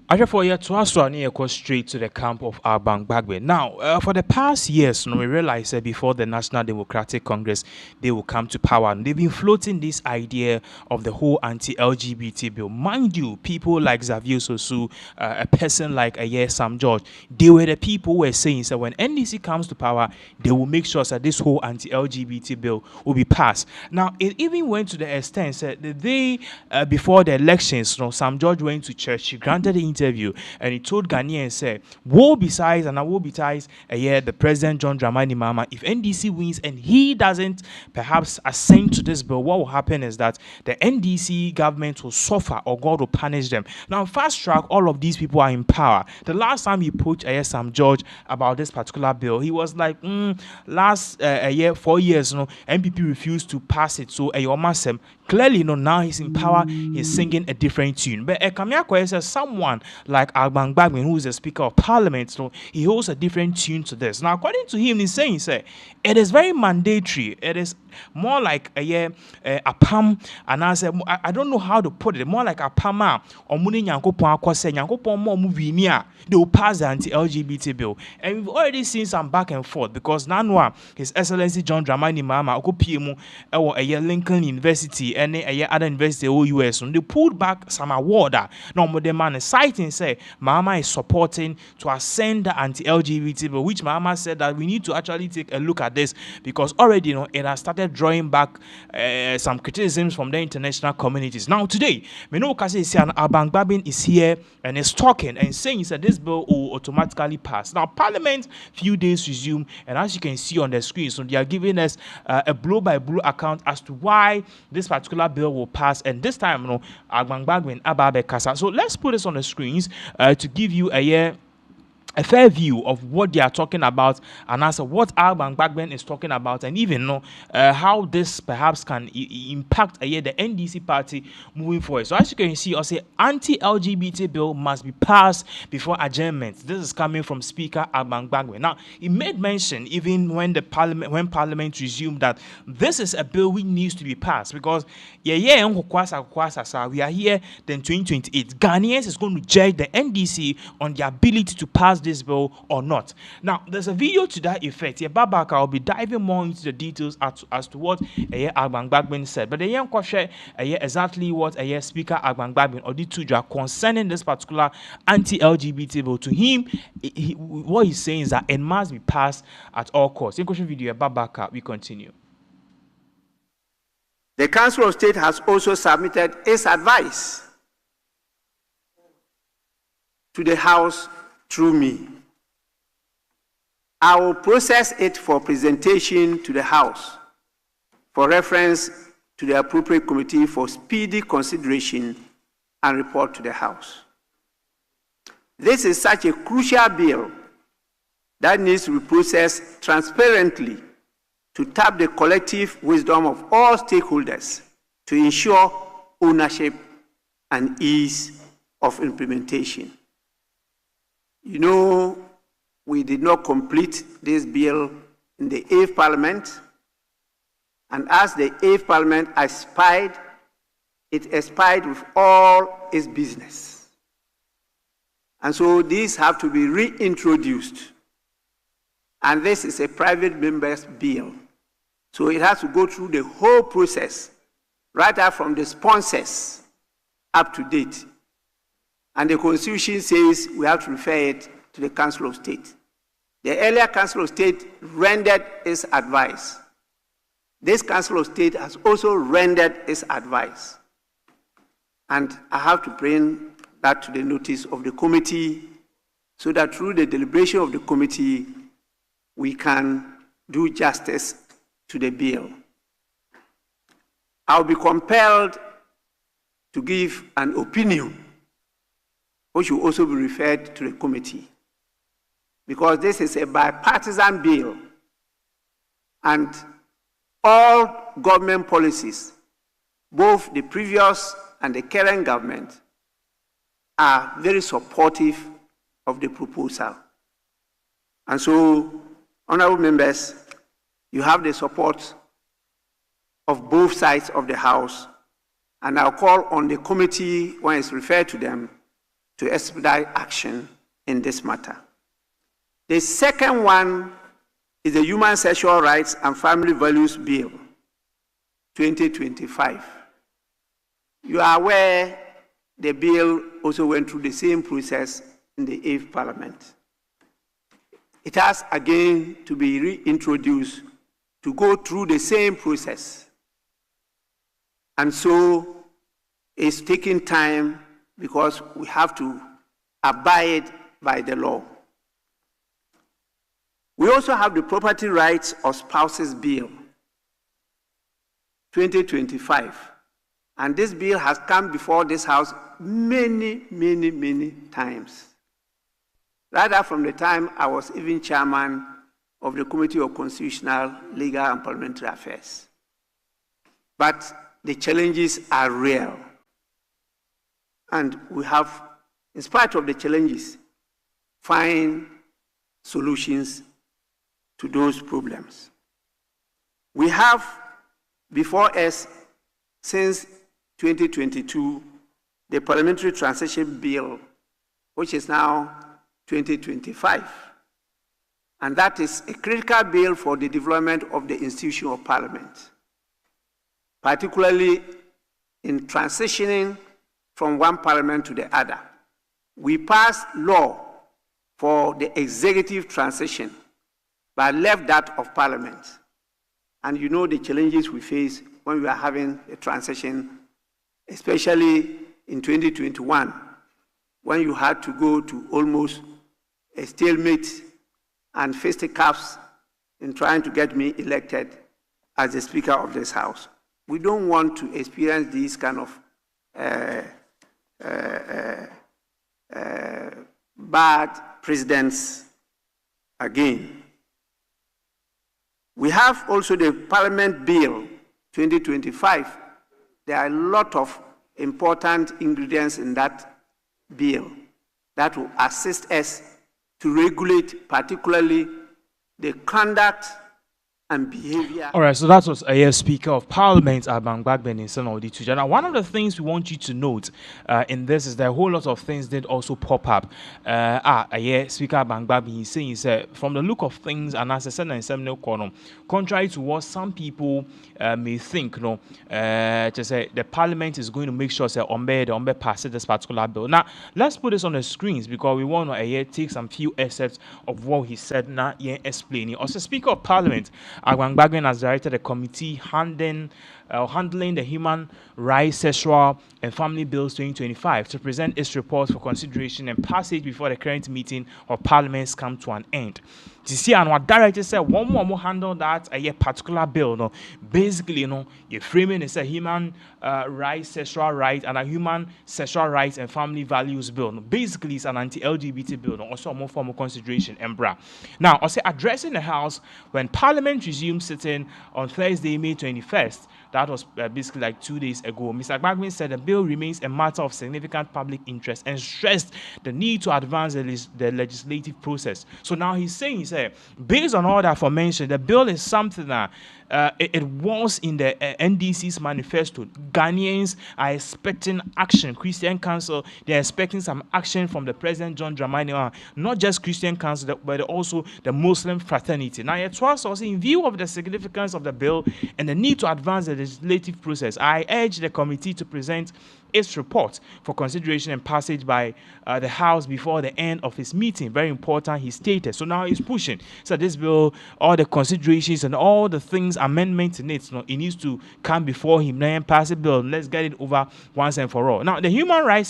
For you to us to go straight to the camp of Alban Bagbin. Now, for the past years, we realized that before the National Democratic Congress, they will come to power. And they've been floating this idea of the whole anti-LGBT bill. Mind you, people like Xavier Sosu, a person like Sam George, they were the people who were saying that when NDC comes to power, they will make sure that this whole anti-LGBT bill will be passed. Now, it even went to the extent that the day before the elections, Sam George went to church, he granted the interview and he told Ghanaians, say, woe besides and I will besides the President John Dramani Mahama, if NDC wins and he doesn't perhaps assent to this bill, what will happen is that the NDC government will suffer or God will punish them. Now, fast track, all of these people are in power. The last time he put Sam George about this particular bill, he was like, last 4 years, MPP refused to pass it. So, clearly, now he's in power, he's singing a different tune. But Kamyako says someone like Alban Bagbin, who is the Speaker of Parliament, so he holds a different tune to this. Now, according to him, he's saying, it is very mandatory. It is more like a PAM, and I don't know how to put it, more like a PAMA or Muni Yankopon Akose, Yankopon more movie near, they will pass the anti-LGBT bill. And we've already seen some back and forth because now His Excellency John Dramani Mahama, Okopiemu, or Lincoln University, and other university or US, they pulled back some award. Now, the man is citing, say, Mahama is supporting to ascend the anti-LGBT bill, which Mahama said that we need to actually take a look at this because already, it has started drawing back some criticisms from the international communities. Now, today, Alban Bagbin is here and is talking and saying that this bill will automatically pass. Now, Parliament, few days resume, and as you can see on the screen, so they are giving us a blow-by-blow account as to why this particular bill will pass, and this time, Alban Bagbin, Ababe Kasa. So let's put this on the screens to give you a fair view of what they are talking about and also what Alban Bagbin is talking about, and even how this perhaps can impact the NDC party moving forward. So as you can see, I say anti-LGBT bill must be passed before adjournment. This is coming from Speaker Alban Bagbin. Now, he made mention even when Parliament resumed that this is a bill which needs to be passed because we are here then 2028. Ghanaians is going to judge the NDC on the ability to pass this bill or not. Now, there's a video to that effect. Babaka will be diving more into the details as to what Alban Bagbin said. But the young question exactly what Speaker Alban Bagbin or the two concerning this particular anti-LGBT bill. To him, what he's saying is that it must be passed at all costs. In question video, Babaka, we continue. The Council of State has also submitted its advice to the House through me. I will process it for presentation to the House for reference to the appropriate committee for speedy consideration and report to the House. This is such a crucial bill that needs to be processed transparently to tap the collective wisdom of all stakeholders to ensure ownership and ease of implementation. We did not complete this bill in the 8th Parliament, and as the 8th Parliament expired, it expired with all its business. And so these have to be reintroduced. And this is a private member's bill. So it has to go through the whole process, right up from the sponsors up to date. And the Constitution says we have to refer it to the Council of State. The earlier Council of State rendered its advice. This Council of State has also rendered its advice. And I have to bring that to the notice of the committee so that through the deliberation of the committee, we can do justice to the bill. I'll be compelled to give an opinion, which will also be referred to the committee, because this is a bipartisan bill, and all government policies, both the previous and the current government, are very supportive of the proposal. And so, honorable members, you have the support of both sides of the House, and I'll call on the committee when it's referred to them to expedite action in this matter. The second one is the Human Sexual Rights and Family Values Bill 2025. You are aware the bill also went through the same process in the 8th Parliament. It has again to be reintroduced to go through the same process. And so it's taking time because we have to abide by the law. We also have the Property Rights of Spouses Bill 2025. And this bill has come before this House many times. Rather, from the time I was even chairman of the Committee of Constitutional, Legal and Parliamentary Affairs. But the challenges are real. And we have, in spite of the challenges, find solutions to those problems. We have before us, since 2022, the Parliamentary Transition Bill, which is now 2025. And that is a critical bill for the development of the institution of Parliament, particularly in transitioning from one Parliament to the other. We passed law for the executive transition, but left that of Parliament. And you know the challenges we face when we are having a transition, especially in 2021, when you had to go to almost a stalemate and fisticuffs in trying to get me elected as the Speaker of this House. We don't want to experience these kind of bad precedents again. We have also the Parliament Bill 2025. There are a lot of important ingredients in that bill that will assist us to regulate particularly the conduct and behavior. All right, so that was a Speaker of Parliament, Alban Bagbin in Senate Audit. Now, one of the things we want you to note in this is that a whole lot of things did also pop up. Speaker Alban Bagbin, he's saying, he said, from the look of things, and as I said in Seminole Corner, contrary to what some people may think, just say the Parliament is going to make sure that Ombe passes this particular bill. Now, let's put this on the screens because we want to take some few excerpts of what he said. Now, explaining. Also, Speaker of Parliament, Alban Bagbin has directed a committee handling the Human Rights, Sexual and Family Bills 2025 to present its report for consideration and passage before the current meeting of Parliament comes to an end. To see and what director said, one more handle that a particular bill. Basically, your framing is a human rights, sexual rights, and a human sexual rights and family values bill. Basically, it's an anti-LGBT bill. Also, a more formal consideration. Now, I say addressing the House when Parliament resumed sitting on Thursday, May 21st. That was basically like 2 days ago. Mr. Bagbin said the bill remains a matter of significant public interest and stressed the need to advance the legislative process. So now he's saying, based on all that aforementioned, the bill is something that it was in the NDC's manifesto. Ghanaians are expecting action. Christian Council, they're expecting some action from the President John Dramani, not just Christian Council, but also the Muslim fraternity. Now, it was also in view of the significance of the bill and the need to advance the legislative process, I urge the committee to present its report for consideration and passage by the House before the end of his meeting. Very important, he stated. So now he's pushing. So this bill, all the considerations and all the things, amendments in it, it needs to come before him and pass the bill. Let's get it over once and for all. Now, the Human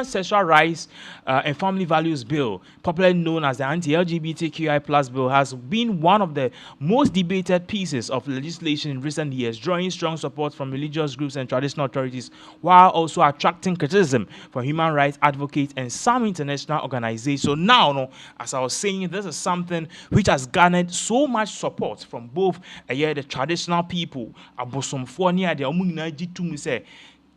Sexual Rights and Family Values Bill, popularly known as the Anti-LGBTQI+ bill, has been one of the most debated pieces of legislation in recent years, drawing strong support from religious groups and traditional authorities, while also attracting criticism from human rights advocates and some international organizations. So now, as I was saying, this is something which has garnered so much support from both the traditional people, Abosomfonia, the Omuninaji say,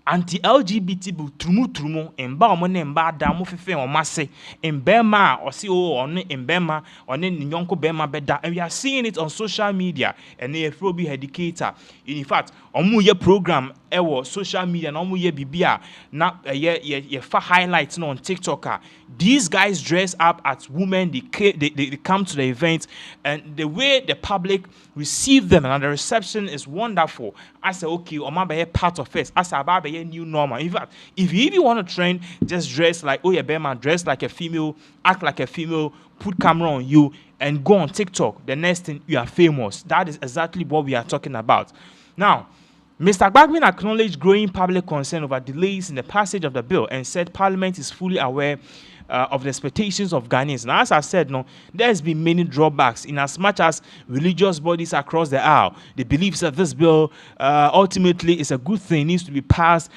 anti-LGBT bu trumu mba omo ne mba da mo fefe omo ase mbema osi o one mbema one ne nyonko bema beda, and we are seeing it on social media, and they fro be educator. In fact, omo ye program ewo social media na omo ye bibia na ye fa highlights on TikTok. These guys dress up as women, they come to the event, and the way the public receive them and the reception is wonderful. I say, okay, Oma be part of it. I say, Aba be new normal. In fact, if you even want to trend, just dress like, oh yeah, Bema, dress like a female, act like a female, put camera on you, and go on TikTok. The next thing, you are famous. That is exactly what we are talking about. Now, Mr. Bagbin acknowledged growing public concern over delays in the passage of the bill and said Parliament is fully aware of the expectations of Ghanaians. Now, as I said, no, there's been many drawbacks in as much as religious bodies across the aisle. They believe that this bill ultimately is a good thing, needs to be passed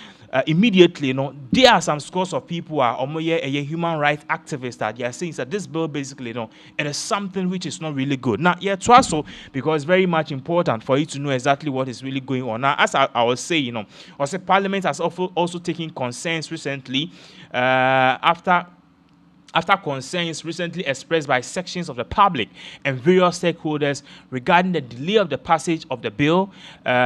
immediately. You know, there are some scores of people who are human rights activists that they are saying that this bill basically, you know, it is something which is not really good. Now, yeah, to also because it's very much important for you to know exactly what is really going on. Now, as I was saying, you know, also Parliament has also taken concerns recently after concerns recently expressed by sections of the public and various stakeholders regarding the delay of the passage of the bill.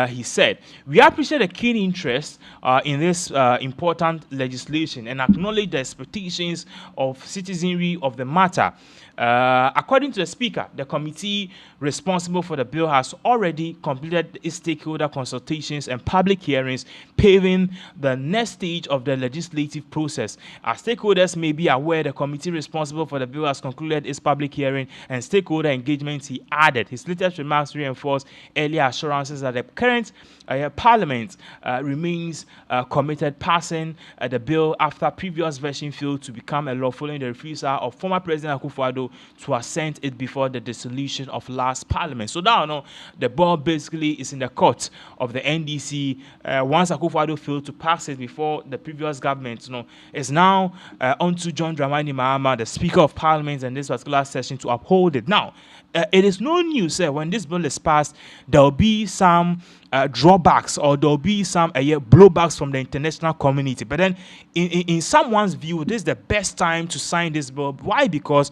He said, we appreciate the keen interest in this important legislation and acknowledge the expectations of citizenry of the matter. According to the Speaker, the committee responsible for the bill has already completed its stakeholder consultations and public hearings, paving the next stage of the legislative process. As stakeholders may be aware, the committee responsible for the bill has concluded its public hearing and stakeholder engagement, he added. His latest remarks reinforced earlier assurances that the current Parliament remains committed passing the bill after previous version failed to become a law following the refusal of former President Akufo-Addo to assent it before the dissolution of last Parliament. So now, no, the ball basically is in the court of the NDC. Once Akufo-Addo failed to pass it before the previous government, you know, it's now onto John Dramani Mahama, the Speaker of Parliament, in this particular session to uphold it. Now, it is no news when this bill is passed, there will be some drawbacks or there will be some blowbacks from the international community. But then, in someone's view, this is the best time to sign this bill. Why? Because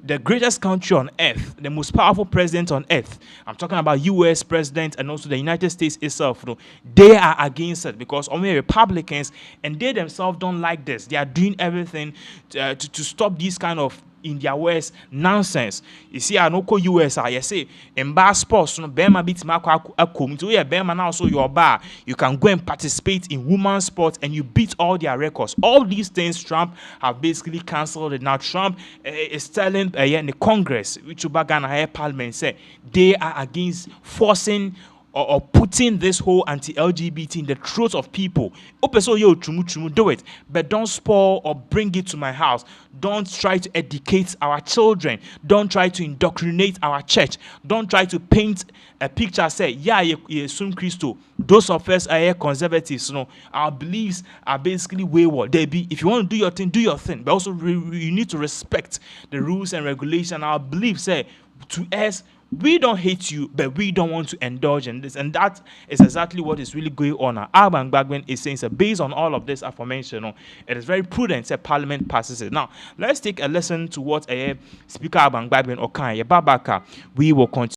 the greatest country on earth, the most powerful president on earth, I'm talking about US president and also the United States itself, you know, they are against it because only Republicans, and they themselves don't like this. They are doing everything to stop these kind of in their words nonsense. You see, I know US you say in bar sports, no Bema beat Marco to yeah, Bema now so your bar. You can go and participate in women's sports and you beat all their records. All these things Trump have basically cancelled it. Now Trump is telling in the Congress, which Ghana Parliament say they are against forcing or putting this whole anti-LGBT in the throats of people. Do it, but don't spoil or bring it to my house. Don't try to educate our children. Don't try to indoctrinate our church. Don't try to paint a picture. Say, yeah, you assume Christo. Those of us are conservatives. You know, our beliefs are basically wayward. They be, if you want to do your thing, do your thing. But also, you need to respect the rules and regulations. Our beliefs say to us, we don't hate you, but we don't want to indulge in this. And that is exactly what is really going on. Alban Bagbin is saying, so based on all of this aforementioned, it is very prudent that Parliament passes it. Now, let's take a listen to what Speaker Alban Bagbin Okan Babaka we will continue.